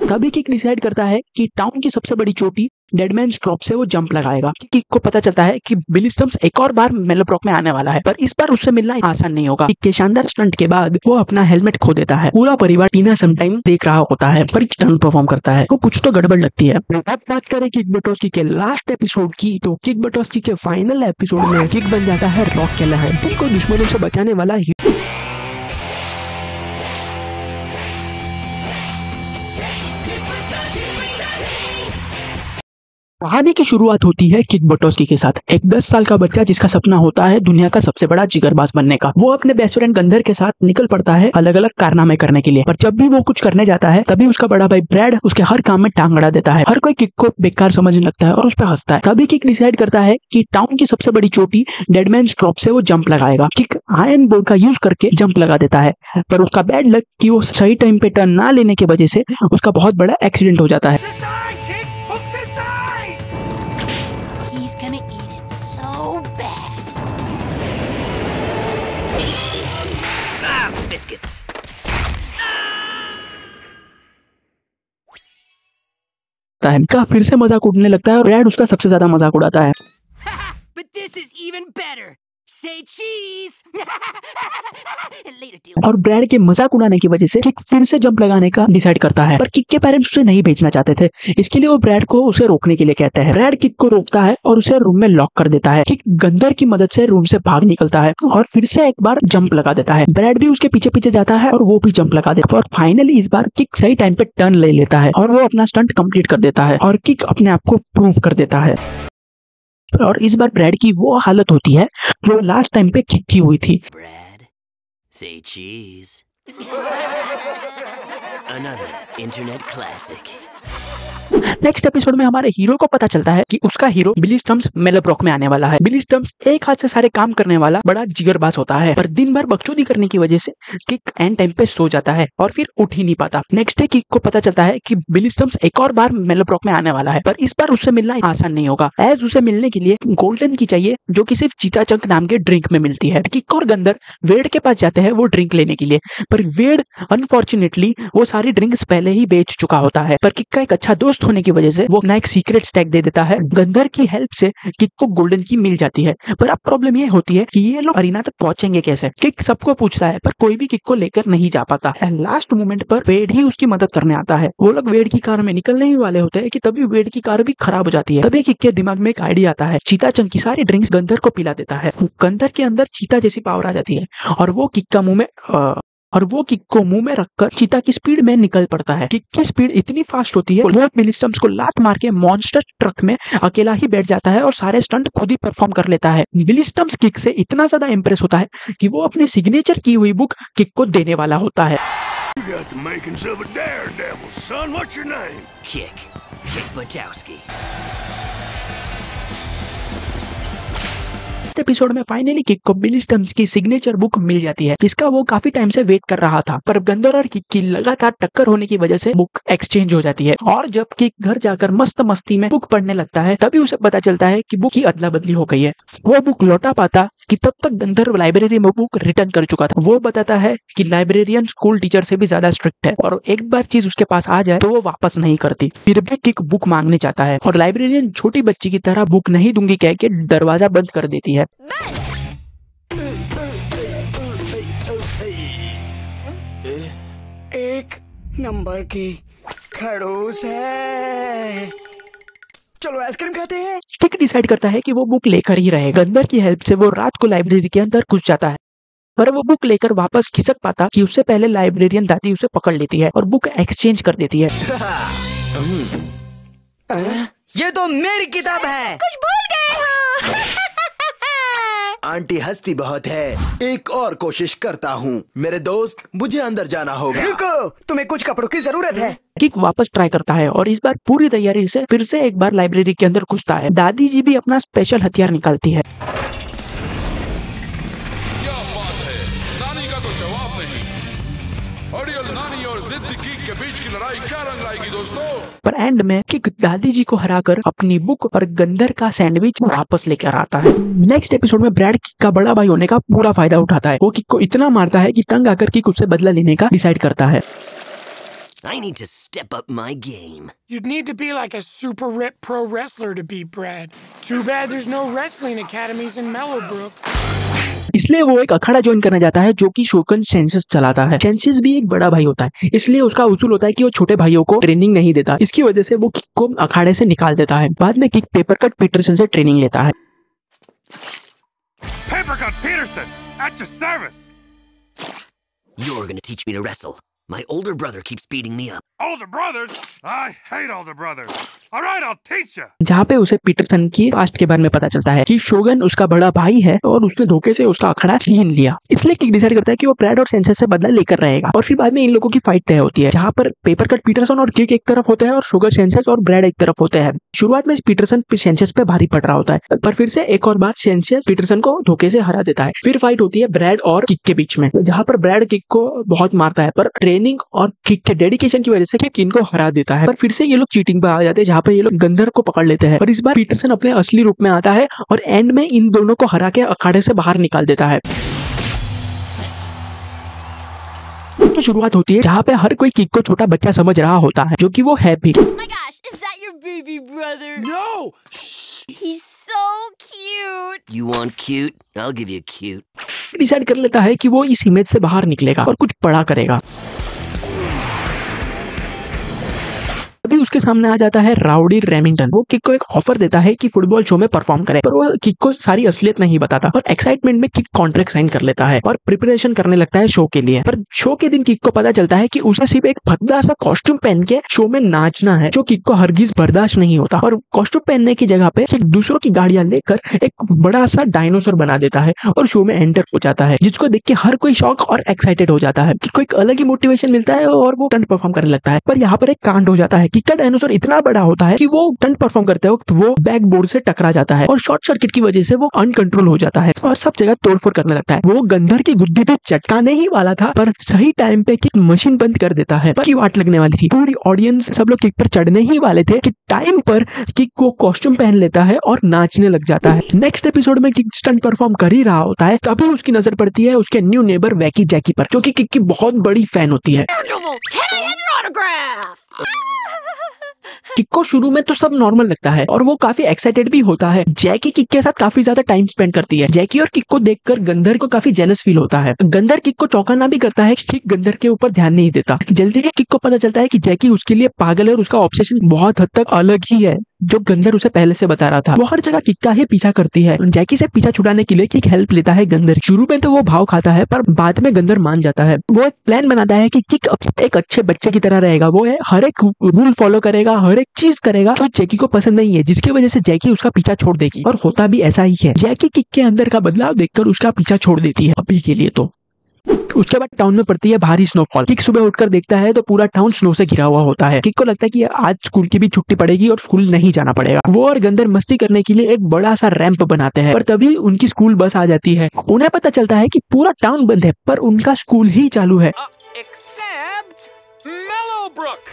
तभी kick decide करता है कि टाउन की सबसे बड़ी चोटी डेडमैन्स ड्रॉप से वो जंप लगाएगा। किक को पता चलता है कि बिली स्टम्प्स एक और बार मेलोब्रॉक में आने वाला है, पर इस बार उससे मिलना आसान नहीं होगा। किक के शानदार स्टंट के बाद वो अपना हेलमेट खो देता है। पूरा परिवार टीना समटाइम देख रहा होता है, पर स्टंट परफॉर्म करता है तो कुछ तो गड़बड़ लगती है। अब बात करें किक बटोस्की के लास्ट एपिसोड की, तो किक बटोस्की के फाइनल एपिसोड में किक बन जाता है रॉक कैलाहन, उनको दुश्मनों से बचाने वाला कहानी की शुरुआत होती है किक बटोस्की के साथ। एक 10 साल का बच्चा जिसका सपना होता है दुनिया का सबसे बड़ा जिगरबाज बनने का। वो अपने बेस्ट फ्रेंड गंधर के साथ निकल पड़ता है अलग अलग कारनामे करने के लिए, पर जब भी वो कुछ करने जाता है तभी उसका बड़ा भाई ब्रैड उसके हर काम में टांग अड़ा देता है। हर कोई किक को बेकार समझने लगता है और उस पर हंसता है। तभी किक डिसाइड करता है कि टाउन की सबसे बड़ी चोटी डेडमैन्स ड्रॉप से वो जंप लगाएगा। किक आयरन बोर्ड का यूज करके जंप लगा देता है, पर उसका बैड लक कि वो सही टाइम पे टर्न ना लेने की वजह से उसका बहुत बड़ा एक्सीडेंट हो जाता है। Biscuits. का फिर से मजाक उड़ने लगता है और ब्रैड उसका सबसे ज्यादा मजाक उड़ाता है। But this is even better. Say cheese. Later, deal. और ब्रैड के मजाक उड़ाने की वजह से किक फिर से जंप लगाने का डिसाइड करता है, पर किक के पेरेंट्स उसे नहीं भेजना चाहते थे। इसके लिए वो ब्रैड को उसे रोकने के लिए कहते हैं। ब्रैड किक को रोकता है और उसे रूम में लॉक कर देता है। किक गंदर की मदद से रूम से भाग निकलता है और फिर से एक बार जंप लगा देता है। ब्रैड भी उसके पीछे पीछे जाता है और वो भी जंप लगा देता है और फाइनली इस बार किक सही टाइम पे टर्न ले लेता है और वो अपना स्टंट कंप्लीट कर देता है और किक अपने आप को प्रूव कर देता है। और इस बार ब्रैड की वो हालत होती है जो लास्ट टाइम पे किक की हुई थी। Bread. Say cheese. Another internet classic. Next episode में हमारे हीरो को पता चलता है कि उसका हीरो बिली स्टम्प्स मेलोब्रॉक में आने वाला है। बिली स्टम्प्स एक हाथ से सारे काम करने वाला बड़ा जिगरबाज होता है, पर दिन भर बकचोदी करने की वजह से किक एंड टाइम पे सो जाता है और फिर उठ ही नहीं पाता। नेक्स्ट डे किक को पता चलता है कि बिली स्टम्प्स एक और बार मेलोब्रॉक में आने वाला है, पर इस बार उससे मिलना आसान नहीं होगा। एज उसे मिलने के लिए गोल्डन की चाहिए, जो कि सिर्फ चीता चंक नाम के ड्रिंक में मिलती है। किक और गंदर वेड के पास जाते हैं वो ड्रिंक लेने के लिए, पर वेड अनफॉर्चुनेटली वो सारी ड्रिंक्स पहले ही बेच चुका होता है। पर किक का एक अच्छा दोस्त होने की वजह से वो अपना एक सीक्रेट स्टैक दे देता है। गंदर की हेल्प से किक को गोल्डन की मिल जाती है, पर अब प्रॉब्लम ये होती है कि ये लोग अरीना तक पहुंचेंगे कैसे। किक सबको पूछता है पर कोई भी किक को लेकर नहीं जा पाता। लास्ट मोमेंट पर वेड ही उसकी मदद करने आता है। वो लोग वेड की कार में निकलने ही वाले होते हैं कि तभी वेड की कार भी खराब हो जाती है। तभी किक के दिमाग में एक आइडिया आता है। चीता चंक की सारी ड्रिंक्स गंदर को पिला देता है। गंदर के अंदर चीता जैसी पावर आ जाती है और वो किक को मुंह में रखकर चीता की स्पीड में निकल पड़ता है। किक की स्पीड इतनी फास्ट होती है वो बिली स्टम्प्स को लात मार के मॉन्स्टर ट्रक में अकेला ही बैठ जाता है और सारे स्टंट खुद ही परफॉर्म कर लेता है। बिली स्टम्प्स किक से इतना ज्यादा इंप्रेस होता है कि वो अपनी सिग्नेचर की हुई बुक किक को देने वाला होता है। You got the makings of a daredevil, son. What's your name? Kick. Kick Butowski. Episode में फाइनली किक को बिली स्टम्प्स की सिग्नेचर बुक मिल जाती है, जिसका वो काफी टाइम से वेट कर रहा था। पर गंदर और किक की लगातार टक्कर होने की वजह से बुक एक्सचेंज हो जाती है और जब किक घर जाकर मस्त मस्ती में बुक पढ़ने लगता है तभी उसे पता चलता है कि बुक की अदला बदली हो गई है। वो बुक लौटा पाता कि तब तक गंदर लाइब्रेरी में बुक रिटर्न कर चुका था। वो बताता है कि लाइब्रेरियन स्कूल टीचर से भी ज्यादा स्ट्रिक्ट है और एक बार चीज उसके पास आ जाए तो वो वापस नहीं करती। फिर भी किक बुक मांगने चाहता है और लाइब्रेरियन छोटी बच्ची की तरह बुक नहीं दूंगी कह के दरवाजा बंद कर देती है। एक नंबर की खड़ूस है। चलो आइसक्रीम खाते हैं। किक डिसाइड करता है कि वो बुक लेकर ही रहे। गंदर की हेल्प से वो रात को लाइब्रेरी के अंदर घुस जाता है, पर वो बुक लेकर वापस खिसक पाता कि उससे पहले लाइब्रेरियन दादी उसे पकड़ लेती है और बुक एक्सचेंज कर देती है। ये तो मेरी किताब है। कुछ भूल गए हो। आंटी हंसती बहुत है। एक और कोशिश करता हूँ मेरे दोस्त, मुझे अंदर जाना होगा। रुको, तुम्हें कुछ कपड़ों की जरूरत है। किक वापस ट्राई करता है और इस बार पूरी तैयारी से फिर से एक बार लाइब्रेरी के अंदर घुसता है। दादी जी भी अपना स्पेशल हथियार निकालती है। क्या बात है, नानी का तो जवाब नहीं। अड़ियल नानी और जिद किक के बीच की लड़ाई क्या रंग लाएगी दोस्तों। पर एंड में किक दादी जी को हराकर अपनी बुक और गंदर का सैंडविच वापस लेकर आता है। नेक्स्ट एपिसोड में ब्रैड किक का बड़ा भाई होने का पूरा फायदा उठाता है। वो किक को इतना मारता है कि तंग आकर किक उससे बदला लेने का डिसाइड करता है। I need to step up my game. You'd need to be like a super ripped pro wrestler to beat Brad. Too bad there's no wrestling academies in Mellowbrook. इसलिए वो एक अखाड़ा ज्वाइन करने जाता है जो कि शोगन सेंसेस चलाता है। सेंसेस भी एक बड़ा भाई होता है, इसलिए उसका उसूल होता है कि वो छोटे भाइयों को ट्रेनिंग नहीं देता। इसकी वजह से वो किक को अखाड़े से निकाल देता है। बाद में किक पेपर कट पीटरसन से ट्रेनिंग लेता है। Papercut Peterson, at your service. You're gonna teach me to wrestle. My older brother keeps beating me up. Older brothers? I hate older brothers. All right, I'll teach you. जहाँ पे उसे Peterson की past के बारे में पता चलता है कि शोगन उसका बड़ा भाई है और उसने धोखे से उसका अखाड़ा छीन लिया। इसलिए किक डिसाइड करता है कि वो ब्रैड और सेंसेस से बदला लेकर रहेगा। और फिर बाद में इन लोगों की फाइट तय होती है, जहाँ पर पेपर कट पीटरसन और किक एक तरफ होते हैं और शोगन सेंसेस और ब्रैड एक तरफ होते हैं। शुरुआत में पीटरसन सेंसेस पे भारी पड़ रहा होता है, पर फिर से एक और बार सेंसेस पीटरसन को धोखे से हरा देता है। फिर फाइट होती है ब्रैड और किक के बीच में, जहाँ पर ब्रैड किक को बहुत मारता है, पर ट्रेनिंग और किक के डेडिकेशन की वजह से किक इनको हरा देता है। पर फिर से ये लोग चीटिंग पे आ जाते हैं, जहाँ पर ये लोग गंदर को पकड़ लेते हैं। और इस बार पीटरसन अपने असली रूप में आता है और एंड में इन दोनों को हरा के अखाड़े से बाहर निकाल देता है। तो शुरुआत होती है जहाँ पे हर कोई किक को छोटा बच्चा समझ रहा होता है, जो कि वो है भी। Oh my gosh, is that your baby brother? No! He's so cute. You want cute? I'll give you cute. Decide कर लेता है कि वो इस इमेज से बाहर निकलेगा और कुछ बड़ा करेगा। अभी उसके सामने आ जाता है राउडी रेमिंगटन। वो किक को एक ऑफर देता है कि फुटबॉल शो में परफॉर्म करे, पर वो किक को सारी असलियत नहीं बताता और एक्साइटमेंट में किक कॉन्ट्रैक्ट साइन कर लेता है और प्रिपरेशन करने लगता है शो के लिए। पर शो के दिन किक को पता चलता है कि उसे सिर्फ एक भद्दा सा कॉस्ट्यूम पहन के शो में नाचना है, जो किक को हरगिज बर्दाश्त नहीं होता। और कॉस्ट्यूम पहनने की जगह पे किक दूसरों की गाड़ियां लेकर एक बड़ा सा डायनासोर बना देता है और शो में एंटर हो जाता है, जिसको देख के हर कोई शॉक और एक्साइटेड हो जाता है। किक को एक अलग ही मोटिवेशन मिलता है और वो स्टंट परफॉर्म करने लगता है। पर यहाँ पर एक कांड हो जाता है। किक का डायनासोर इतना बड़ा होता है कि वो स्टंट परफॉर्म करते वक्त वो बैक बोर्ड से टकरा जाता है और शॉर्ट सर्किट की वजह से वो अनकंट्रोल हो जाता है और सब जगह तोड़फोड़ करने लगता है। वो गंदर की गुद्दी पे चटकाने ही वाला था, पर सही टाइम पे किक मशीन बंद कर देता है। पर की वाट लगने वाली थी, पूरी ऑडियंस सब लोग किक पर चढ़ने ही वाले थे कि टाइम पर किक को कॉस्ट्यूम पहन लेता है और नाचने लग जाता है। नेक्स्ट एपिसोड में किक स्टंट परफॉर्म कर ही रहा होता है, तभी उसकी नजर पड़ती है उसके न्यू नेबर वैकी जैकी पर, जो कि किक की बहुत बड़ी फैन होती है। Can I have your autograph? Kick को शुरू में तो सब नॉर्मल लगता है और वो काफी एक्साइटेड भी होता है। जैकी किक के साथ काफी ज्यादा टाइम स्पेंड करती है। जैकी और किक को देखकर गंदर को काफी जेलस फील होता है। गंदर किक को चौंकाना भी करता है कि किक गंदर के ऊपर ध्यान नहीं देता। जल्दी ही किक को पता चलता है कि जैकी उसके लिए पागल है और उसका ऑब्सेशन बहुत हद तक अलग ही है, जो गंदर उसे पहले से बता रहा था। वो हर जगह किक का ही पीछा करती है। जैकी से पीछा छुड़ाने के लिए किक हेल्प लेता है गंदर। शुरू में तो वो भाव खाता है, पर बाद में गंदर मान जाता है। वो एक प्लान बनाता है कि किक एक अच्छे बच्चे की तरह रहेगा। वो हर एक रूल फॉलो करेगा, हर एक चीज करेगा जो जैकी को पसंद नहीं है, जिसकी वजह से जैकी उसका पीछा छोड़ देगी। और होता भी ऐसा ही है। जैकी किक के अंदर का बदलाव देखकर उसका पीछा छोड़ देती है अभी के लिए। तो उसके बाद टाउन में पड़ती है भारी स्नोफॉल। किक सुबह उठकर देखता है तो पूरा टाउन स्नो से घिरा हुआ होता है। किक को लगता है कि आज स्कूल की भी छुट्टी पड़ेगी और स्कूल नहीं जाना पड़ेगा। वो और गंदर मस्ती करने के लिए एक बड़ा सा रैंप बनाते हैं, पर तभी उनकी स्कूल बस आ जाती है। उन्हें पता चलता है कि पूरा टाउन बंद है, पर उनका स्कूल ही चालू है,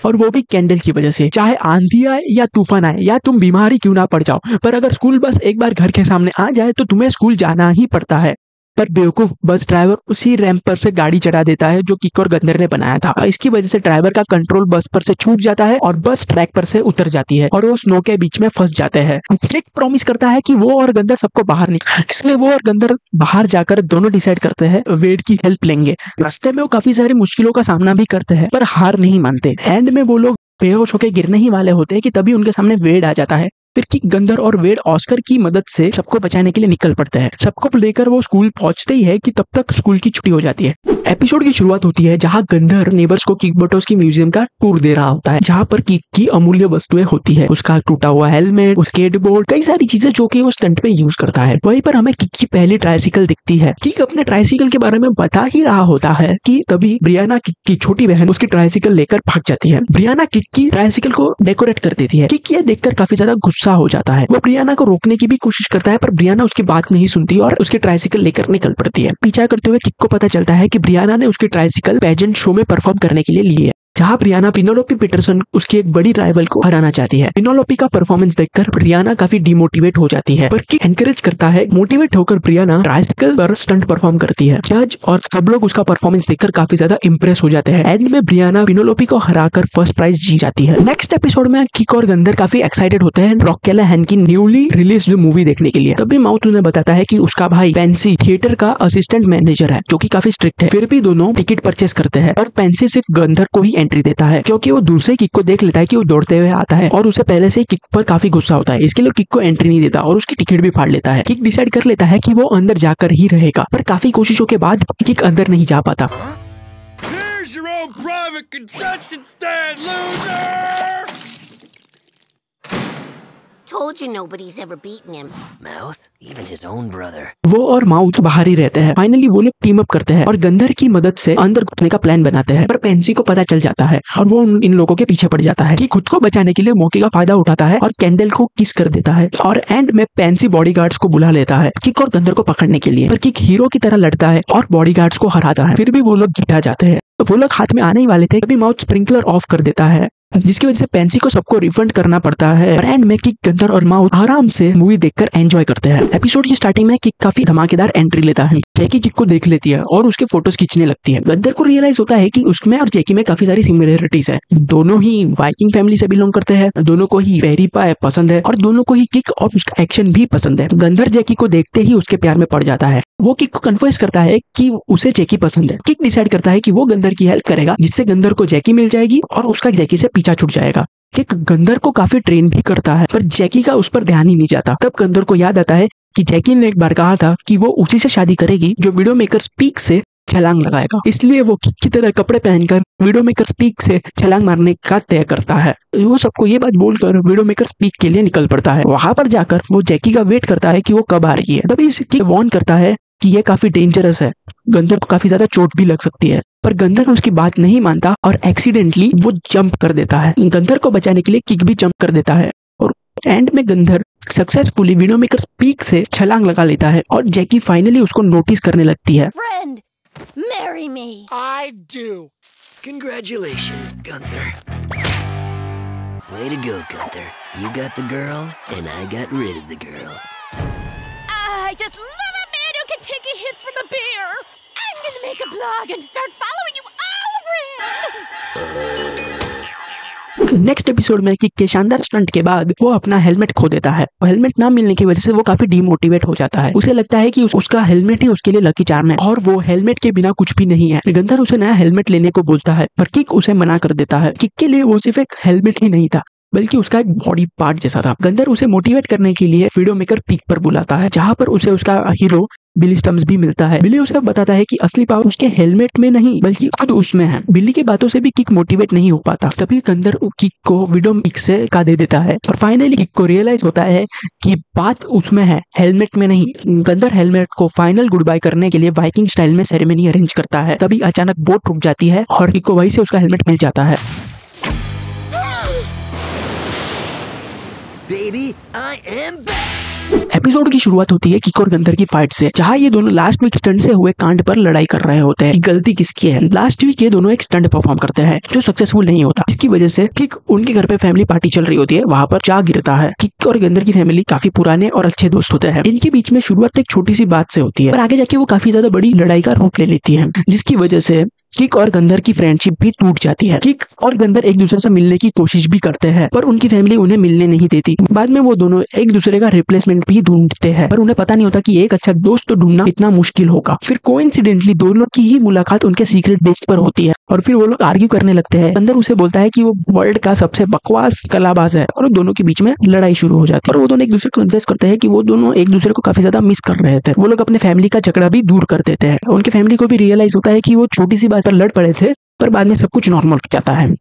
और वो भी कैंडल की वजह से। चाहे आंधी आए या तूफान आए या तुम बीमारी क्यों ना पड़ जाओ, पर अगर स्कूल बस एक बार घर के सामने आ जाए तो तुम्हें स्कूल जाना ही पड़ता है। पर बेवकूफ बस ड्राइवर उसी रैंप पर से गाड़ी चढ़ा देता है जो किक और गंदर ने बनाया था। इसकी वजह से ड्राइवर का कंट्रोल बस पर से छूट जाता है और बस ट्रैक पर से उतर जाती है और वो स्नो के बीच में फंस जाते हैं। किक प्रॉमिस करता है कि वो और गंदर सबको बाहर निकाल, इसलिए वो और गंदर बाहर जाकर दोनों डिसाइड करते हैं वेड की हेल्प लेंगे। रास्ते में वो काफी सारी मुश्किलों का सामना भी करते हैं, पर हार नहीं मानते। एंड में वो लोग बेहोश होकर गिरने ही वाले होते हैं कि तभी उनके सामने वेड आ जाता है। फिर किक, गंदर और वेड ऑस्कर की मदद से सबको बचाने के लिए निकल पड़ते हैं। सबको लेकर वो स्कूल पहुंचते ही है कि तब तक स्कूल की छुट्टी हो जाती है। एपिसोड की शुरुआत होती है जहां गंदर नेबर्स को किक बटोस की म्यूजियम का टूर दे रहा होता है, जहां पर किक की अमूल्य वस्तुएं होती है, उसका टूटा हुआ हेलमेट, स्केटबोर्ड, कई सारी चीजें जो कि वो स्टंट में यूज करता है। वहीं पर हमें किक की पहली ट्राइसिकल दिखती है। किक अपने ट्राइसिकल के बारे में बता ही रहा होता है कि तभी ब्रियाना, किक की छोटी बहन, उसकी ट्राइसिकल लेकर भाग जाती है। ब्रियाना किक की ट्राइसिकल को डेकोरेट कर देती है। किक ये देखकर काफी ज्यादा गुस्सा हो जाता है। वो ब्रियाना को रोकने की भी कोशिश करता है, पर ब्रियाना उसकी बात नहीं सुनती और उसकी ट्राइसिकल लेकर निकल पड़ती है। पीछा करते हुए किक को पता चलता है कि ब्रियाना ने उसकी ट्राइसिकल पेजेंट शो में परफॉर्म करने के लिए ली है, जहाँ ब्रियाना पिनोलोपी पीटरसन उसकी एक बड़ी राइवल को हराना चाहती है। पिनोलोपी का परफॉर्मेंस देखकर ब्रियाना काफी डिमोटिवेट हो जाती है, पर किक एनकरेज करता है। मोटिवेट होकर ब्रियाना ट्राइसिकल पर स्टंट परफॉर्म करती है। जज और सब लोग उसका परफॉर्मेंस देखकर काफी ज्यादा इंप्रेस हो जाते हैं। एंड में ब्रियाना पिनोलोपी को हराकर फर्स्ट प्राइज जीत जाती है। नेक्स्ट एपिसोड में किक और गंदर काफी एक्साइटेड होते हैं रॉक कैलाहैन की न्यूली रिलीज्ड मूवी देखने के लिए। तभी माउथ उन्हें बताता है कि उसका भाई पेंसी थिएटर का असिस्टेंट मैनेजर है जो कि काफी स्ट्रिक्ट है। फिर भी दोनों टिकट परचेस करते हैं और पेंसी सिर्फ गंदर को ही एंट्री देता है क्योंकि वो दूसरे किक को देख लेता है कि वो दौड़ते हुए आता है और उसे पहले से ही किक पर काफी गुस्सा होता है। इसके लिए किक को एंट्री नहीं देता और उसकी टिकट भी फाड़ लेता है। किक डिसाइड कर लेता है कि वो अंदर जाकर ही रहेगा, पर काफी कोशिशों के बाद किक अंदर नहीं जा पाता। Here's your own private concession stand, loser! Told you nobody's ever beaten him. Mouth, even his own brother. वो और माउथ बाहर ही रहते हैं। फाइनली वो लोग टीम अप करते हैं और गंदर की मदद से अंदर घुसने का प्लान बनाते हैं, पर पेंसी को पता चल जाता है और वो इन लोगों के पीछे पड़ जाता है कि खुद को बचाने के लिए मौके का फायदा उठाता है और कैंडल को किस कर देता है। और एंड में पेंसी बॉडीगार्ड्स को बुला लेता है किक और गंदर को पकड़ने के लिए, पर किक हीरो की तरह लड़ता है और बॉडीगार्ड्स को हराता है। फिर भी वो लोग जीता जाते हैं। वो लोग हाथ में आने ही वाले थे तभी माउथ स्प्रिंकलर ऑफ कर देता है, जिसकी वजह से पेंसी को सबको रिफंड करना पड़ता है। और एंड में किक, गंदर और माउथ आराम से मूवी देखकर एंजॉय करते हैं। एपिसोड की स्टार्टिंग में किक काफी धमाकेदार एंट्री लेता है। जैकी किक को देख लेती है और उसके फोटोज खींचने लगती है। गंदर को रियलाइज होता है कि उसमें और जैकी में काफी सारी सिमिलरिटीज है। दोनों ही वाइकिंग फैमिली से बिलोंग करते हैं, दोनों को ही पेरी पाए पसंद है और दोनों को ही किक और उसका एक्शन भी पसंद है। गंदर जैकी को देखते ही उसके प्यार में पड़ जाता है। वो किक को कन्फेस करता है कि उसे जैकी पसंद है। किक डिसाइड करता है कि वो गंदर की हेल्प करेगा, जिससे गंदर को जैकी मिल जाएगी और उसका जैकी से पीछा छूट जाएगा। किक गंदर को काफी ट्रेन भी करता है, पर जैकी का उस पर ध्यान ही नहीं जाता। तब गंदर को याद आता है कि जैकी ने एक बार कहा था कि वो उसी से शादी करेगी जो वीडियो मेकर स्पीक से छलांग लगाएगा। इसलिए वो किक की तरह कपड़े पहनकर वीडियो मेकर स्पीक से छलांग मारने का तय करता है। वो सबको ये बात बोलकर वीडियो मेकर स्पीक के लिए निकल पड़ता है। वहां पर जाकर वो जैकी का वेट करता है कि वो कब आ रही है। तभी किक वार्न करता है कि ये काफी डेंजरस है, गंदर को काफी ज्यादा चोट भी लग सकती है। पर गंदर उसकी बात नहीं मानता और एक्सीडेंटली वो जंप कर देता है। गंदर को बचाने के लिए किक भी जंप कर देता है और एंड में गंदर सक्सेसफुली वीडियो मेकर स्पीक से छलांग लगा लेता है और जैकी फाइनली उसको नोटिस करने लगती है। Friend, marry me. I do. Congratulations, Gunther. Way to go, Gunther. You got the girl, and I got rid of the girl. I just love a man who can take a hit from a beer. I'm gonna make a blog and start following you all around. Next episode में kick के शानदार stunt के बाद वो अपना helmet खो देता है। हेलमेट ना मिलने की वजह से वो काफी डिमोटिवेट हो जाता है। उसे लगता है कि उसका हेलमेट ही उसके लिए लकी चार्म है और वो हेलमेट के बिना कुछ भी नहीं है। गंदर उसे नया हेलमेट लेने को बोलता है, पर किक उसे मना कर देता है। किक के लिए वो सिर्फ एक हेलमेट ही नहीं था, बल्कि उसका एक बॉडी पार्ट जैसा था। गंदर उसे मोटिवेट करने के लिए वीडियो मेकर पीक पर बुलाता है, जहां पर उसे उसका हीरो बिली स्टम्स भी मिलता है। बिली उसे बताता है कि असली पावर उसके हेलमेट में नहीं बल्कि खुद उसमें है। बिली की बातों से भी किक मोटिवेट नहीं हो पाता। तभी गंदर किक को वीडियो पीक से का दे देता है और फाइनली किक को रियलाइज होता है कि बात उसमें है, हेलमेट में नहीं। गंदर हेलमेट को फाइनल गुड बाय करने के लिए वाइकिंग स्टाइल में सेरेमनी अरेंज करता है। तभी अचानक बोट रुक जाती है और किक को वहीं से उसका हेलमेट मिल जाता है। Baby, I am back. Episode की शुरुआत होती है किक और गंदर की फाइट से, जहां ये दोनों लास्ट वीक स्टंट से हुए कांड पर लड़ाई कर रहे होते हैं कि गलती किसकी है। लास्ट वीक ये दोनों एक स्टंट परफॉर्म करते हैं जो सक्सेसफुल नहीं होता। इसकी वजह से किक उनके घर पे फैमिली पार्टी चल रही होती है, वहां पर जा गिरता है। किक और गंदर की फैमिली काफी पुराने और अच्छे दोस्त होते हैं। इनके बीच में शुरुआत एक छोटी सी बात से होती है, पर आगे जाके वो काफी ज्यादा बड़ी लड़ाई का रूप ले लेती है, जिसकी वजह से किक और गंदर की फ्रेंडशिप भी टूट जाती है। किक और गंदर एक दूसरे से मिलने की कोशिश भी करते हैं, पर उनकी फैमिली उन्हें मिलने नहीं देती। बाद में वो दोनों एक दूसरे का रिप्लेसमेंट भी ढूंढते हैं, पर उन्हें पता नहीं होता कि एक अच्छा दोस्त तो ढूंढना इतना मुश्किल होगा। फिर कोइंसिडेंटली दोनों की ही मुलाकात उनके सीक्रेट बेस पर होती है और फिर वो लोग आर्ग्यू करने लगते हैं। गंदर उसे बोलता है कि वो वर्ल्ड का सबसे बकवास कलाबाज है और दोनों के बीच में लड़ाई शुरू हो जाती है। और वो दोनों एक दूसरे को कन्फेस करते हैं कि वो दोनों एक दूसरे को काफी ज्यादा मिस कर रहे थे। वो लोग अपने फैमिली का झगड़ा भी दूर कर देते हैं। उनके फैमिली को भी रियलाइज होता है कि वो छोटी सी बात पर लड़ पड़े थे, पर बाद में सब कुछ नॉर्मल हो जाता है।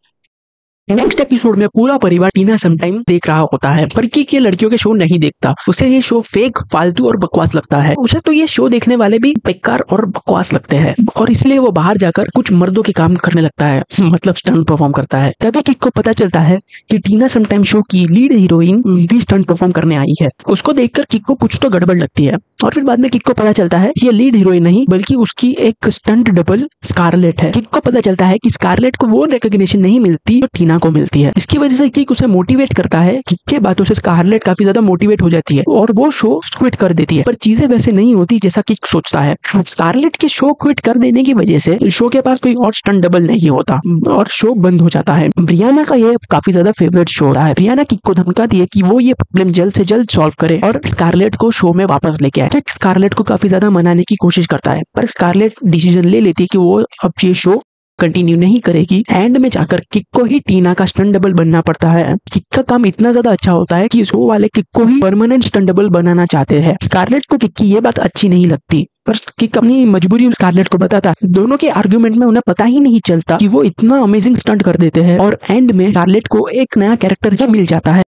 नेक्स्ट एपिसोड में पूरा परिवार टीना समटाइम देख रहा होता है, पर किक ये लड़कियों के शो नहीं देखता। उसे ये शो फेक, फालतू और बकवास लगता है। उसे तो ये शो देखने वाले भी बेकार और बकवास लगते हैं और इसलिए वो बाहर जाकर कुछ मर्दों के काम करने लगता है, मतलब स्टंट परफॉर्म करता है। तभी किक को पता चलता है कि टीना समटाइम शो की लीड हीरोइन भी स्टंट परफॉर्म करने आई है। उसको देखकर किक को कुछ तो गड़बड़ लगती है और फिर बाद में किक को पता चलता है कि ये लीड हीरोइन नहीं बल्कि उसकी एक स्टंट डबल स्कारलेट है। किक को पता चलता है कि स्कारलेट को वो रिकॉग्निशन नहीं मिलती जो टीना को मिलती है। इसकी वजह से किक उसे मोटिवेट करता है। किक के बातों से स्कारलेट काफी ज्यादा मोटिवेट हो जाती है और वो शो क्विट कर देती है, पर चीजें वैसे नहीं होती जैसा किक सोचता है। स्कारलेट के शो क्विट कर देने की वजह से शो के पास कोई और स्टंट डबल नहीं होता और शो बंद हो जाता है। ब्रियाना का ये काफी ज्यादा फेवरेट शो रहा है। ब्रियाना किक को धमकाती है कि वो ये प्रॉब्लम जल्द से जल्द सॉल्व करे और स्कारलेट को शो में वापस लेके आए। किक स्कारलेट को काफी ज्यादा मनाने की कोशिश करता है, पर स्कारलेट डिसीजन ले लेती है कि वो अब ये शो कंटिन्यू नहीं करेगी। एंड में जाकर किक को ही टीना का स्टंट डबल बनना पड़ता है। किक का काम इतना ज्यादा अच्छा होता है कि शो वाले किक को ही परमानेंट स्टंट डबल बनाना चाहते हैं। स्कारलेट को किक की ये बात अच्छी नहीं लगती, पर किक अपनी मजबूरी स्कारलेट को बताता है। दोनों के आर्गुमेंट में उन्हें पता ही नहीं चलता कि वो इतना अमेजिंग स्टंट कर देते हैं और एंड में स्कारलेट को एक नया कैरेक्टर ही मिल जाता है।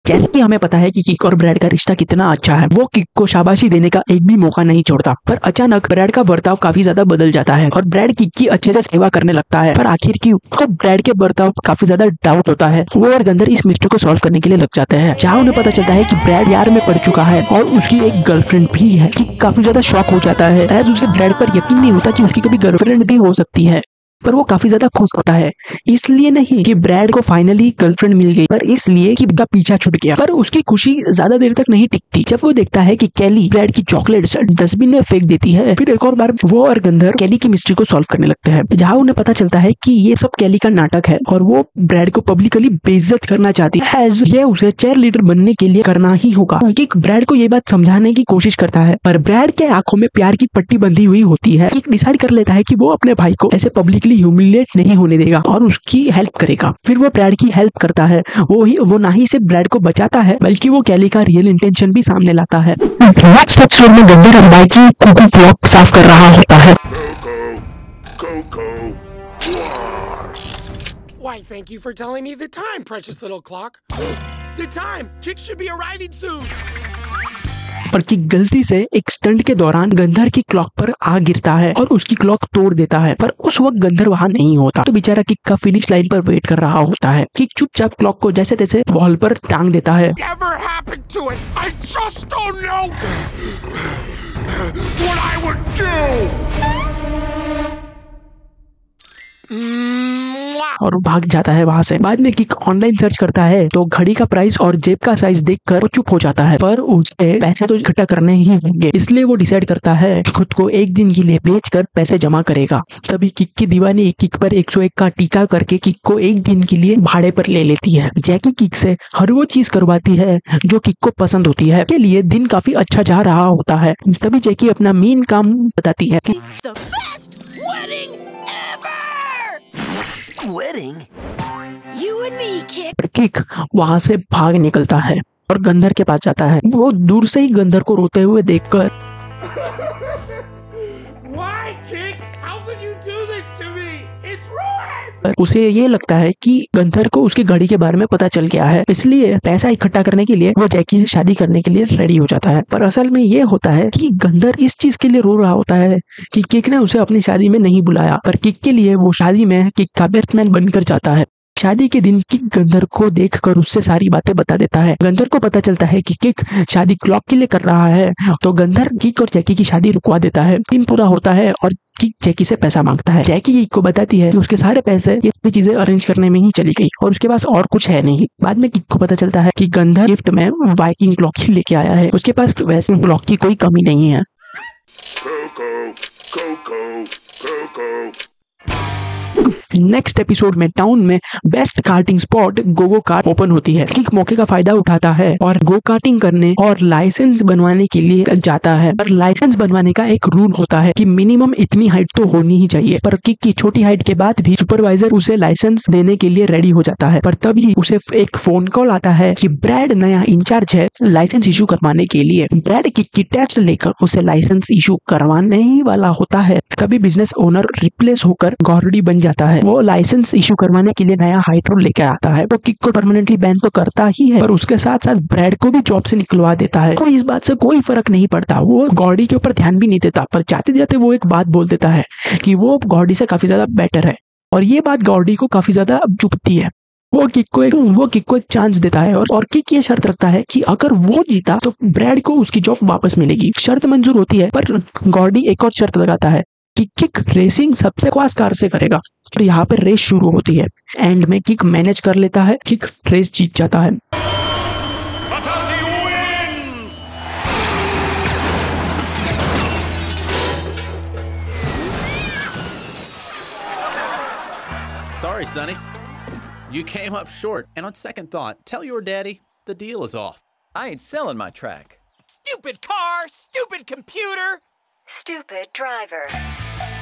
जैसे कि हमें पता है कि किक और ब्रैड का रिश्ता कितना अच्छा है, वो किक को शाबाशी देने का एक भी मौका नहीं छोड़ता। पर अचानक ब्रैड का बर्ताव काफी ज्यादा बदल जाता है और ब्रैड किक की अच्छे से सेवा करने लगता है। पर आखिर की उसको ब्रैड के बर्ताव काफी ज्यादा डाउट होता है। वो और गंदर इस मिस्टर को सॉल्व करने के लिए लग जाते हैं, जहाँ उन्हें पता चलता है कि ब्रैड प्यार में पड़ चुका है और उसकी एक गर्लफ्रेंड भी है। किक काफी ज्यादा शॉक हो जाता है, एज उसे ब्रैड पर यकीन नहीं होता कि उसकी कभी गर्लफ्रेंड भी हो सकती है। पर वो काफी ज्यादा खुश होता है, इसलिए नहीं कि ब्रैड को फाइनली गर्लफ्रेंड मिल गई, पर इसलिए कि उसका पीछा छूट गया। पर उसकी खुशी ज्यादा देर तक नहीं टिकती जब वो देखता है कि कैली ब्रैड की चॉकलेट्स डस्टबिन में फेंक देती है। फिर एक और बार वो और गंधर कैली की मिस्ट्री को सॉल्व करने लगते हैं, जहाँ उन्हें पता चलता है कि ये सब कैली का नाटक है और वो ब्रैड को पब्लिकली बेइज्जत करना चाहती है, एज ये उसे चेयर लीडर बनने के लिए करना ही होगा। किक ब्रैड को ये बात समझाने की कोशिश करता है, पर ब्रैड के आंखों में प्यार की पट्टी बंधी हुई होती है। किक डिसाइड कर लेता है कि वो अपने भाई को ऐसे पब्लिकली ह्यूमिलिएट नहीं होने देगा और उसकी हेल्प करेगा। फिर वो ब्रैड की हेल्प करता है। वो ना ही सिर्फ ब्रैड को बचाता है बल्कि वो कैली का रियल इंटेंशन भी सामने लाता है। नेक्स्ट एपिसोड में गंदर और बाइकी कुकू फ्लॉक साफ कर रहा होता है। Why, thank you for telling me the time, precious little clock. The time! Kick should be arriving soon! पर किक गलती से एक स्टंट के दौरान गंधर की क्लॉक पर आ गिरता है और उसकी क्लॉक तोड़ देता है, पर उस वक्त गंधर वहां नहीं होता, तो बेचारा किक का फिनिश लाइन पर वेट कर रहा होता है। किक चुपचाप क्लॉक को जैसे तैसे वॉल पर टांग देता है। Whatever happened to it? I just don't know what I would do! और भाग जाता है वहां से। बाद में किक ऑनलाइन सर्च करता है तो घड़ी का प्राइस और जेब का साइज देखकर वो चुप हो जाता है, पर उसे पैसे तो इकट्ठा करने ही होंगे, इसलिए वो डिसाइड करता है खुद को एक दिन के लिए बेचकर पैसे जमा करेगा। तभी किक की दीवानी किक पर 101 का टीका करके किक को एक दिन के लिए भाड़े पर ले लेती है। जैकी किक से हर वो चीज करवाती है जो किक को पसंद होती है। के लिए दिन काफी अच्छा जा रहा होता है। तभी जैकी अपना मेन काम बताती है। Wedding? You and me, Kick. Kick वहां से भाग निकलता है और गंधर के पास जाता है। वो दूर से ही गंधर को रोते हुए देखकर Why, Kick? How could you do this to me? It's ruined! उसे ये लगता है कि गंधर को उसकी घड़ी के बारे में पता चल गया है, इसलिए पैसा इकट्ठा करने के लिए वो जैकी से शादी करने के लिए रेडी हो जाता है। पर असल में ये होता है कि गंधर इस चीज के लिए रो रहा होता है कि किक ने उसे अपनी शादी में नहीं बुलाया, पर किक के लिए वो शादी में किक का बेस्ट मैन बनकर जाता है। शादी के दिन किक गंधर को देखकर उससे सारी बातें बता देता है। गंधर को पता चलता है कि किक शादी क्लॉक के लिए कर रहा है, तो गंधर किक और जैकी की शादी रुकवा देता है। दिन पूरा होता है और किक जैकी से पैसा मांगता है। जैकी किक को बताती है कि उसके सारे पैसे ये सभी चीजें अरेंज करने में ही चली गई और उसके पास और कुछ है नहीं। बाद में किक को पता चलता है कि गंधर गिफ्ट में वाइकिंग क्लॉक ही लेके आया है, उसके पास वैसे क्लॉक की कोई कमी नहीं है। नेक्स्ट एपिसोड में टाउन में best karting spot GoGo Kart open होती है। किक मौके का फायदा उठाता है और गो कार्टिंग करने और लाइसेंस बनवाने के लिए जाता है। पर लाइसेंस बनवाने का एक रूल होता है कि मिनिमम इतनी हाइट तो होनी ही चाहिए, पर किक की छोटी हाइट के बाद भी सुपरवाइजर उसे लाइसेंस देने के लिए रेडी हो जाता है। पर तभी उसे एक फोन कॉल आता है कि ब्रैड नया इंचार्ज है लाइसेंस इशू करवाने के लिए। ब्रैड किक की टेस्ट लेकर उसे लाइसेंस इशू करवाने ही वाला होता है, तभी बिजनेस ओनर रिप्लेस होकर गॉर्डी बन जाता है। वो लाइसेंस इशू करवाने के लिए नया हाइट रूल लेकर आता है। वो किक को परमानेंटली बैन तो करता ही है, पर उसके साथ साथ ब्रैड को भी जॉब से निकलवा देता है। तो इस बात से कोई फर्क नहीं पड़ता, वो गॉडी के ऊपर ध्यान भी नहीं देता, पर जाते जाते वो एक बात बोल देता है कि वो गॉडी से काफी ज्यादा बेटर है, और ये बात गॉडी को काफी ज्यादा चुभती है। वो किक को एक चांस देता है, और किक ये शर्त रखता है कि अगर वो जीता तो ब्रैड को उसकी जॉब वापस मिलेगी। शर्त मंजूर होती है, पर गॉडी एक और शर्त लगाता है कि किक रेसिंग सबसे बकवास कार से करेगा। तो यहाँ पे रेस शुरू होती है। एंड में किक मैनेज कर लेता है, किक रेस जीत जाता है। Sorry, Sonny. You came up short, and on second thought, tell your daddy the deal is off. I ain't selling my track. Stupid car, stupid computer, Stupid driver.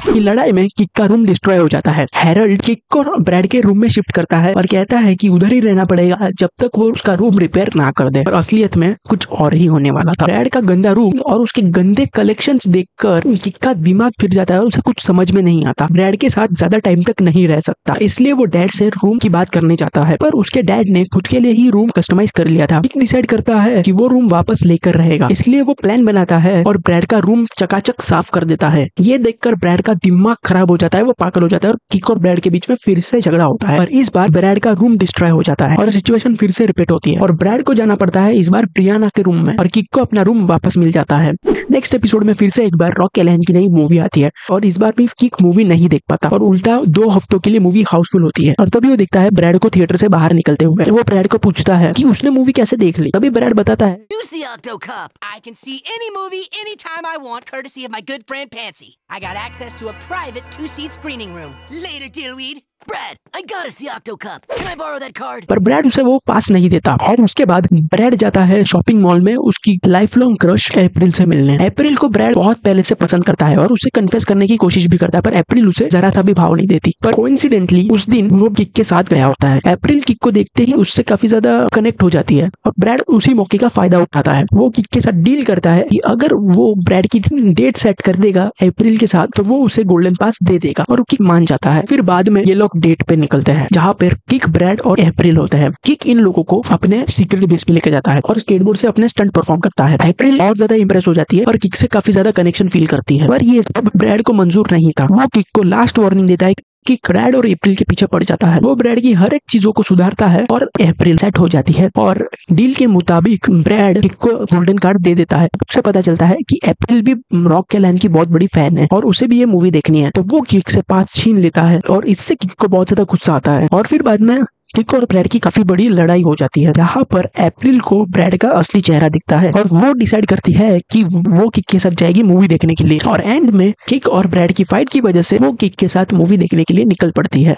की लड़ाई में kick का room destroy हो जाता है। Harold kick को bread के room में शिफ्ट करता है और कहता है कि उधर ही रहना पड़ेगा जब तक वो उसका रूम रिपेयर ना कर दे, और असलियत में कुछ और ही होने वाला था। ब्रैड का गंदा रूम और उसके गंदे कलेक्शंस देखकर किक का दिमाग फिर जाता है और उसे कुछ समझ में नहीं आता। ब्रैड के साथ ज्यादा टाइम तक नहीं रह सकता, इसलिए वो डैड से रूम की बात करने चाहता है, पर उसके डैड ने खुद के लिए ही रूम कस्टमाइज कर लिया था। किक डिसाइड करता है कि वो रूम वापस लेकर रहेगा, इसलिए वो प्लान बनाता है और ब्रैड का रूम चकाचक साफ कर देता है। ये देखकर ब्रैड का दिमाग खराब हो जाता है, वो पागल हो जाता है और किक और ब्रैड के बीच में फिर से झगड़ा होता है। और इस बार ब्रैड का रूम डिस्ट्रॉय हो जाता है और सिचुएशन फिर से रिपीट होती है और ब्रैड को जाना पड़ता है इस बार ब्रियाना के रूम में, और किक को अपना रूम वापस मिल जाता है। नेक्स्ट एपिसोड में फिर से एक बार रॉक कैलान की नई मूवी आती है और इस बार भी किक मूवी नहीं देख पाता और उल्टा 2 हफ्तों के लिए मूवी हाउसफुल होती है। और तभी वो देखता है ब्रैड को थिएटर से बाहर निकलते हुए। वो ब्रैड को पूछता है कि उसने मूवी कैसे देख ली। तभी ब्रैड बताता है, Use the Octo Cup. I can see any movie anytime I want, courtesy of my good friend Pansy. I got access to a private 2-seat screening room. Later, Dillweed. Brad, I got us the Octo Cup. Can I borrow that card? पर bread उसे वो पास नहीं देता और उसके बाद bread जाता है शॉपिंग मॉल में उसकी लाइफ लॉन्ग क्रश अप्रैल से मिलने। अप्रैल को ब्रैड बहुत पहले से पसंद करता है और उसे कन्फेस करने की कोशिश भी करता है, पर अप्रैल उसे जरा सा भी भाव नहीं देती। पर कोइंसिडेंटली उस दिन वो किक के साथ गया होता है। अप्रैल किक को देखते ही उससे काफी ज्यादा कनेक्ट हो जाती है और ब्रैड उसी मौके का फायदा उठाता है। वो किक के साथ डील करता है कि अगर वो ब्रैड की डेट सेट कर देगा अप्रैल के साथ तो वो उसे गोल्डन पास दे देगा, और वो किक मान जाता है। फिर बाद में ये लोग डेट पे निकलते हैं जहाँ पर किक, ब्रैड और अप्रैल होते हैं। किक इन लोगों को अपने सीक्रेट बेस पे लेके जाता है और स्केटबोर्ड से अपने स्टंट परफॉर्म करता है। अप्रैल और ज्यादा इंप्रेस हो जाती है और किक से काफी ज्यादा कनेक्शन फील करती है, पर ये सब ब्रैड को मंजूर नहीं था। वो किक को लास्ट वार्निंग देता है कि ब्रैड और अप्रैल के पीछे पड़ जाता है। वो ब्रैड की हर एक चीजों को सुधारता है और अप्रैल सेट हो जाती है और डील के मुताबिक ब्रैड किक को गोल्डन कार्ड दे देता है। उससे पता चलता है कि अप्रैल भी रॉक कैलान की बहुत बड़ी फैन है और उसे भी ये मूवी देखनी है, तो वो किक से पास छीन लेता है और इससे किक को बहुत ज्यादा गुस्सा आता है। और फिर बाद में किक और ब्रैड की काफी बड़ी लड़ाई हो जाती है, जहाँ पर अप्रैल को ब्रैड का असली चेहरा दिखता है और वो डिसाइड करती है कि वो किक के साथ जाएगी मूवी देखने के लिए। और एंड में किक और ब्रैड की फाइट की वजह से वो किक के साथ मूवी देखने के लिए निकल पड़ती है।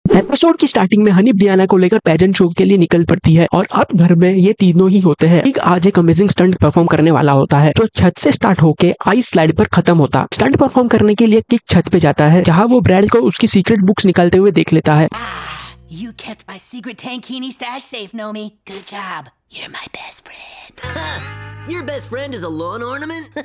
एपिसोड की स्टार्टिंग में हनी ब्रियाना को लेकर पेजेंट शो के लिए निकल पड़ती है और अब घर में ये तीनों ही होते हैं। किक आज एक अमेजिंग स्टंट परफॉर्म करने वाला होता है जो छत से स्टार्ट होके आइस स्लाइड पर खत्म होता। स्टंट परफॉर्म करने के लिए किक छत पे जाता है जहाँ वो ब्रैड को उसकी सीक्रेट बुक्स निकालते हुए देख लेता है। You kept my secret tankini stash safe, Nomi. Good job. You're my best friend. Your best friend is a lawn ornament?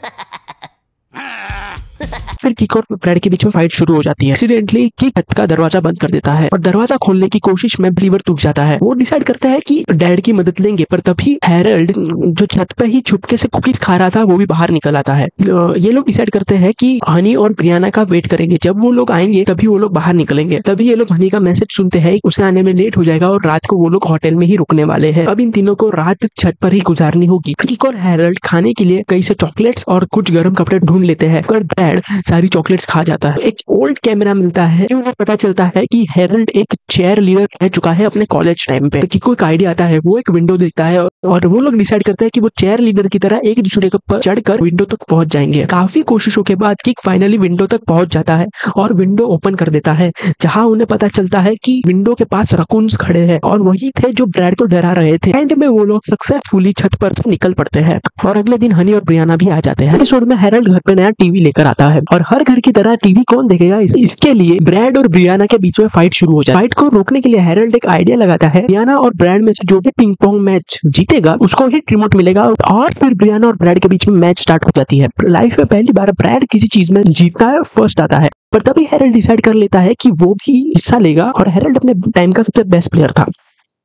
फिर किक और ब्रैड के बीच में फाइट शुरू हो जाती है। एक्सीडेंटली किक छत का दरवाजा बंद कर देता है और दरवाजा खोलने की कोशिश में लीवर टूट जाता है। वो डिसाइड करता है कि डैड की मदद लेंगे, पर तभी हैरोल्ड जो छत पे ही छुपके से कुकीज खा रहा था वो भी बाहर निकल आता है। ये लोग डिसाइड करते हैं कि हनी और ब्रियाना का वेट करेंगे, जब वो लोग आएंगे तभी वो लोग बाहर निकलेंगे। तभी ये लोग हनी का मैसेज सुनते हैं उसे आने में लेट हो जाएगा और रात को वो लोग होटल में ही रुकने वाले हैं। अब इन तीनों को रात छत पर ही गुजारनी होगी। किक और हैरोल्ड खाने के लिए कई से चॉकलेट्स और कुछ गर्म कपड़े ढूंढ लेते हैं, पर ब्रैड सारी चॉकलेट्स खा जाता है। एक ओल्ड कैमरा मिलता है, उन्हें पता चलता है कि हैरोल्ड एक चेयर लीडर रह चुका है अपने कॉलेज टाइम पे। किक को एक आइडिया आता है, वो एक विंडो देखता है और वो लोग डिसाइड करते हैं कि वो चेयर लीडर की तरह एक दूसरे के ऊपर चढ़कर विंडो तक पहुंच जाएंगे। काफी कोशिशों के बाद किक फाइनली विंडो तक पहुंच जाता है और विंडो ओपन कर देता है, जहां उन्हें पता चलता है कि विंडो के पास रकून्स खड़े हैं और वही थे जो ब्रैड को डरा रहे थे। एंड में वो लोग सक्सेसफुली छत पर से निकल पड़ते हैं और अगले दिन हनी और ब्रियाना भी आ जाते हैं। एपिसोड में हैरोल्ड घर पे नया टीवी लेकर आता है और हर घर की तरह टीवी कौन देखेगा, इसके लिए ब्रैड और ब्रियाना के बीच में फाइट शुरू हो जाए। फाइट को रोकने के लिए हैरोल्ड एक आइडिया लगाता है, ब्रियाना और ब्रैड में से जो भी पिंग पोंग मैच जीत जीतेगा उसको ही रिमोट मिलेगा। और फिर ब्रियाना और ब्रैड के बीच में मैच स्टार्ट हो जाती है। लाइफ में पहली बार ब्रैड किसी चीज में जीतता है, फर्स्ट आता है। पर तभी हैरोल्ड डिसाइड कर लेता है कि वो भी हिस्सा लेगा और हैरोल्ड अपने टाइम का सबसे बेस्ट प्लेयर था।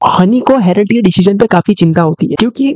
हनी को हैरोल्ड के डिसीजन पे काफी चिंता होती है क्योंकि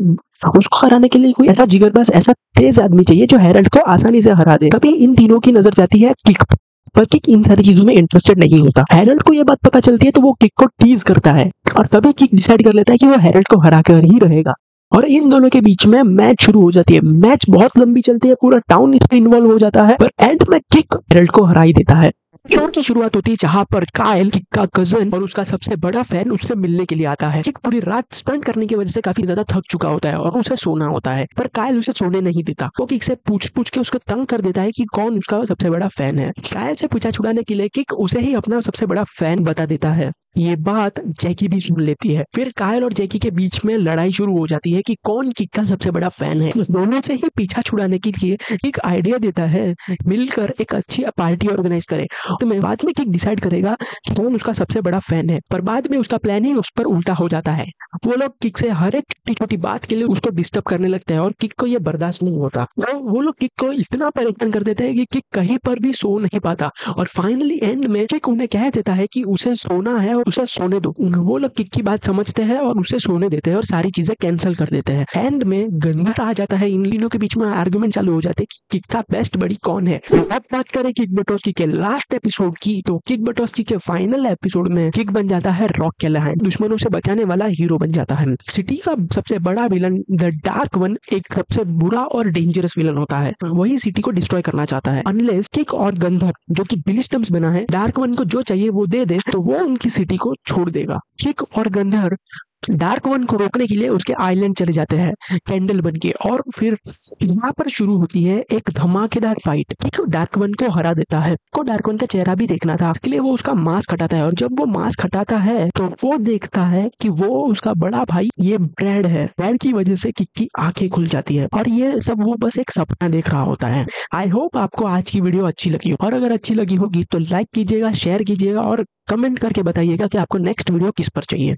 उसको हराने के लिए कोई ऐसा जिगरबाज, ऐसा तेज आदमी चाहिए जो हैरोल्ड को आसानी से हरा दे। तभी इन तीनों की नजर जाती है किक पर। किक इन सारी चीजों में इंटरेस्टेड नहीं होता। हैरोल्ड को यह बात पता चलती है तो वो किक को टीज करता है और तभी किक डिसाइड कर लेता है कि वो हैरोल्ड को हरा कर ही रहेगा। और इन दोनों के बीच में मैच शुरू हो जाती है। मैच बहुत लंबी चलती है, पूरा टाउन इसमें इन्वॉल्व हो जाता है, पर एंड में किक हैरोल्ड को हरा ही देता है। एपिसोड की शुरुआत होती है जहां पर काइल, किक का कजन और उसका सबसे बड़ा फैन उससे मिलने के लिए आता है। किक पूरी रात स्टंट करने की वजह से काफी ज्यादा थक चुका होता है और उसे सोना होता है, पर काइल उसे सोने नहीं देता। वो किक से पूछ के उसको तंग कर देता है कि कौन उसका सबसे बड़ा फैन है। काइल से पीछा छुड़ाने के लिए किक उसे ही अपना सबसे बड़ा फैन बता देता है। ये बात जैकी भी सुन लेती है। फिर काइल और जैकी के बीच में लड़ाई शुरू हो जाती है कि कौन किक का सबसे बड़ा फैन है। दोनों से ही पीछा छुड़ाने के लिए एक आइडिया देता है, मिलकर एक अच्छी पार्टी ऑर्गेनाइज करें। तो मैं बाद में किक डिसाइड करेगा कि कौन उसका सबसे बड़ा फैन है, पर बाद में उसका प्लान ही उस पर उल्टा हो जाता है। वो लोग किक से हर एक छोटी छोटी बात के लिए उसको डिस्टर्ब करने लगते हैं और किक को ये बर्दाश्त नहीं होता। तो वो लोग किक को इतना परेशान कर देते हैं कि किक कहीं पर भी सो नहीं पाता और फाइनली एंड में किक उन्हें कह देता है कि उसे सोना है और उसे सोने दो। वो लोग किक की बात समझते हैं और उसे सोने देते हैं और सारी चीजें कैंसिल कर देते हैं। एंड में गंदर आ जाता है। इन तीनों के बीच में आर्गुमेंट चालू हो जाते हैं कि किक का बेस्ट बड़ी कौन है। अब बात करें किक बटोस्की के लास्ट एपिसोड की, तो किक बटोस्की के फाइनल एपिसोड में किक बन जाता है रॉक कैलाहैन, दुश्मनों से बचाने वाला हीरो बन जाता है। सिटी का सबसे बड़ा विलन द डार्क वन एक सबसे बुरा और डेंजरस विलन होता है। वही सिटी को डिस्ट्रॉय करना चाहता है। अनलेस किक और गंधर जो कि बिली स्टम्प्स बना है, डार्क वन को जो चाहिए वो दे दे तो वो उनकी सिटी को छोड़ देगा। किक और गंधर डार्क वन को रोकने के लिए उसके आइलैंड चले जाते हैं कैंडल बन के, और फिर यहाँ पर शुरू होती है एक धमाकेदार फाइट। किक डार्क वन को हरा देता है। को डार्क वन का चेहरा भी देखना था, इसके लिए वो उसका मास्क हटाता है और जब वो मास्क हटाता है तो वो देखता है कि वो उसका बड़ा भाई ये ब्रैड है। ब्रैड की वजह से किक की आंखें खुल जाती है और ये सब वो बस एक सपना देख रहा होता है। आई होप आपको आज की वीडियो अच्छी लगी हो, और अगर अच्छी लगी होगी तो लाइक कीजिएगा, शेयर कीजिएगा और कमेंट करके बताइएगा कि आपको नेक्स्ट वीडियो किस पर चाहिए।